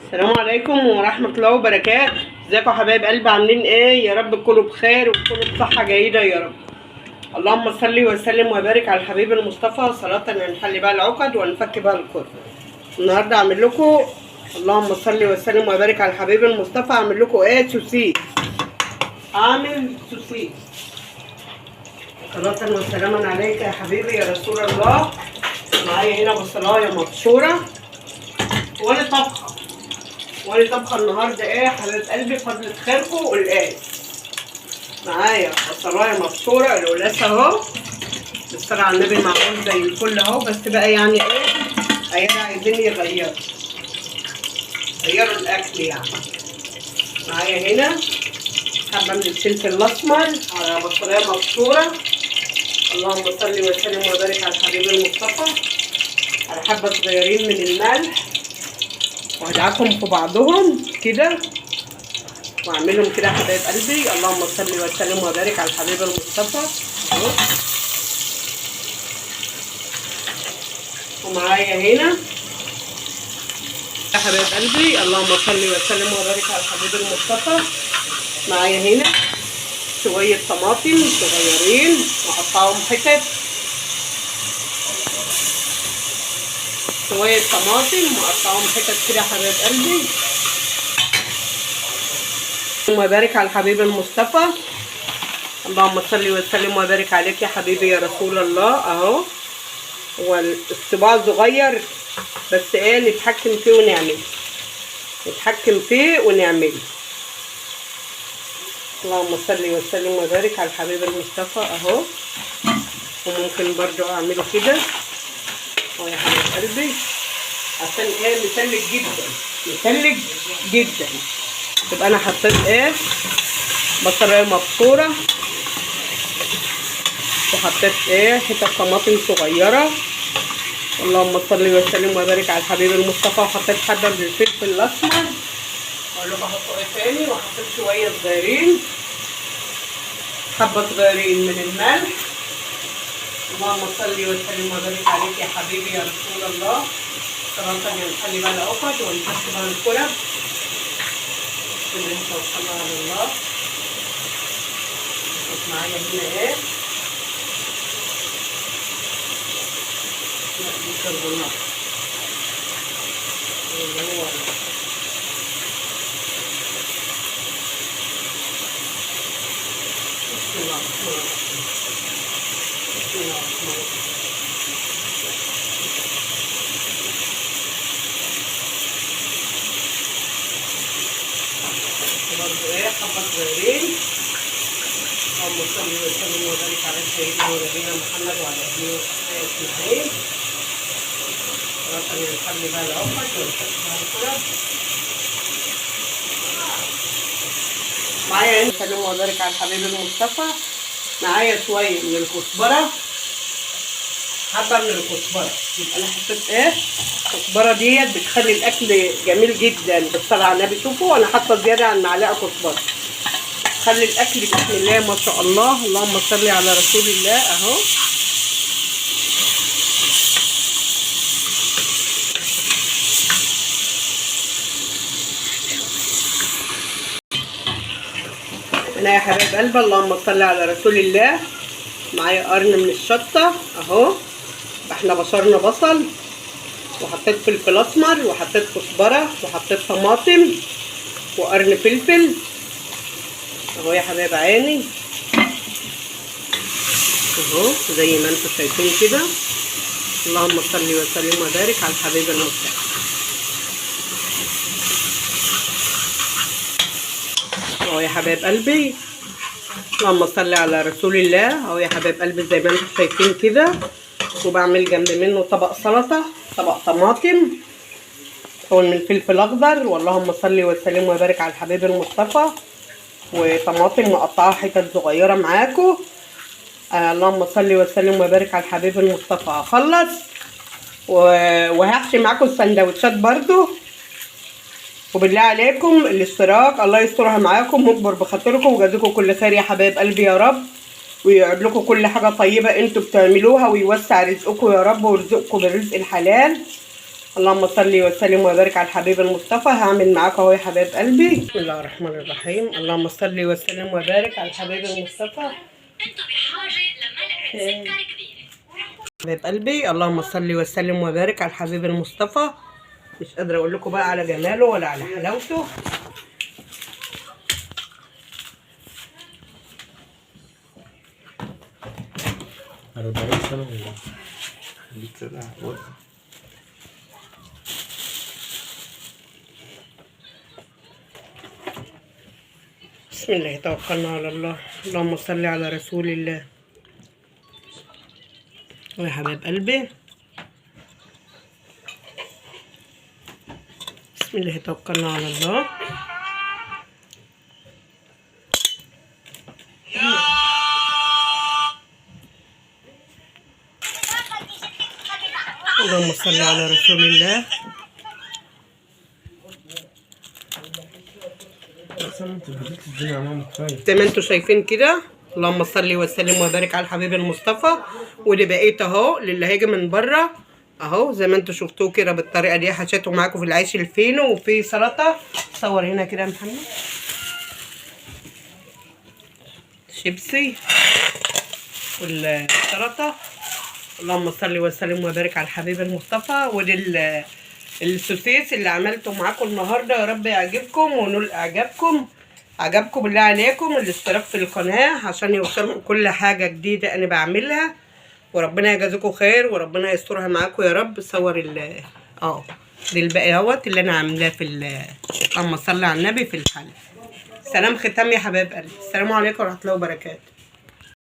السلام عليكم ورحمة الله وبركاته. ازيكم يا حبايب قلبي؟ عاملين ايه؟ يا رب تكونوا بخير وتكونوا بصحة جيدة يا رب. اللهم صل وسلم وبارك على الحبيب المصطفى صلاة نحل بها العقد ونفك بها الكرب. النهارده اعمل لكم اللهم صل وسلم وبارك على الحبيب المصطفى. اعمل لكم ايه؟ سوسيس. اعمل سوسيس. صلاة وسلاما عليك يا حبيبي يا رسول الله. معايا هنا بصلاية مبشورة وانا طبخه النهارده ايه يا حبايب قلبي؟ فضلة خيركم والقاس. معايا بصلايه مبشوره القلاس اهو، بالصلاه على النبي، معمول زي الفل اهو. بس بقى يعني ايه، عيال عايزين يغيروا الاكل يعني. معايا هنا حبه من الفلفل الاسمر على بصلايه مبشوره. اللهم صل وسلم وبارك على الحبيب المصطفى. على حبه صغيرين من الملح، وهدعكم في بعضهم كده واعملهم كده يا حبايب قلبي. اللهم صل وسلم وبارك على الحبيب المصطفى اهو. ومعايا هنا يا حبايب قلبي اللهم صل وسلم وبارك على الحبيب المصطفى. معايا هنا شويه طماطم صغيرين واقطعهم حتت، شويه طماطم واقطعهم حتت كده يا حبايب قلبي. وبارك على الحبيب المصطفى. اللهم صل وسلم وبارك عليك يا حبيبي يا رسول الله اهو. هو الصباع صغير بس ايه، نتحكم فيه ونعمله. اللهم صل وسلم وبارك على الحبيب المصطفى اهو. وممكن برضو اعمله كده اهو يا حبيب قلبي، عشان ايه، مثلج جدا. يبقى انا حطيت ايه، بصلايه مبشوره، وحطيت ايه، حته طماطم صغيره. اللهم صل وسلم وبارك على الحبيب المصطفى. وحطيت حبه من الفلفل الاسمر، اقول لكم احطوا ايه تاني. وحطيت شويه صغيرين، حبه صغيرين من الملح. اللهم صل وسلم وبارك عليك يا حبيبي يا رسول الله. صلاة نحل بها العقد ونفك بها الكرب. بسم الله توكلنا على الله. معايا هنا ايه، الكربونات اللي هو بسم الله الرحمن الرحيم. بسم الله الرحمن الرحيم. برضه ايه، حبة صغيرين. اللهم صل وسلم وبارك على سيدنا ونبينا محمد وعلى اله وصحبه اجمعين. ربنا يخلي بها العقد ويفتح بها الكرب. معايا هنا سلم وبارك على الحبيب المصطفى. معايا شويه من الكزبره، حبه من الكزبره. يبقى انا حطيت ايه، الكزبره ديت بتخلي الاكل جميل جدا. بالصلاه على النبي، شوفوا انا حاطه زياده عن معلقه كزبره، خلي الاكل بسم الله ما شاء الله. اللهم صل على رسول الله اهو. هنا يا حبايب قلبي اللهم صل على رسول الله. معايا قرن من الشطه اهو. احنا بشرنا بصل، وحطيت فلفل اسمر، وحطيت كزبره، وحطيت طماطم، وقرن فلفل اهو يا حبايب عيني اهو، زي ما انتم شايفين كده. اللهم صل وسلم وبارك على الحبيب المصطفى اهو يا حبايب قلبي. اللهم صل على رسول الله اهو يا حبايب قلبي، زي ما انتم شايفين كده. وبعمل جنب منه طبق سلطه، طبق طماطم، من الفلفل الاخضر. واللهم صل وسلم وبارك على الحبيب المصطفى. وطماطم مقطعه حتت صغيره معاكم. اللهم صل وسلم وبارك على الحبيب المصطفى. هخلص وهحشي معاكم السندوتشات برضو. وبالله عليكم الاشتراك، الله يسترها معاكم ويكبر بخاطركم ويجازيكم كل خير يا حبايب قلبي يا رب. ويعد لكم كل حاجه طيبه انتوا بتعملوها، ويوسع رزقكم يا رب، ويرزقكم بالرزق الحلال. اللهم صل وسلم وبارك على الحبيب المصطفى. هعمل معاك اهو يا حبايب قلبي. بسم الله الرحمن الرحيم. اللهم صل وسلم وبارك على الحبيب المصطفى. انت بحاجه لملح سكر كبير حبايب قلبي. اللهم صل وسلم وبارك على الحبيب المصطفى. مش قادره اقول لكم بقى على جماله ولا على حلاوته. بسم الله توكلنا على الله. اللهم صل على رسول الله. يا حبايب قلبي بسم الله توكلنا على الله. اللهم صل على رسول الله. زي ما انتوا شايفين كده. اللهم صل وسلم وبارك على الحبيب المصطفى. ودي بقيت اهو للي هيجي من بره اهو زي ما انتوا شفتوه كده بالطريقه دي. حشيته معاكم في العيش الفينو وفي سلطه. صور هنا كده يا محمد. شيبسي والسلطه. اللهم صل وسلم وبارك على الحبيب المصطفى. ودي السوسيس اللي عملته معاكم النهارده. يا رب يعجبكم ونول اعجابكم. عجبكم بالله عليكم الاشتراك في القناه عشان يوصلكم كل حاجه جديده انا بعملها. وربنا يجازيكم خير وربنا يسترها معاكم يا رب. صور دي الباقي اهوت اللي انا عاملاه في اللهم صل على النبي في الحل. سلام ختام يا حبايب قلبي. السلام عليكم ورحمه الله وبركاته.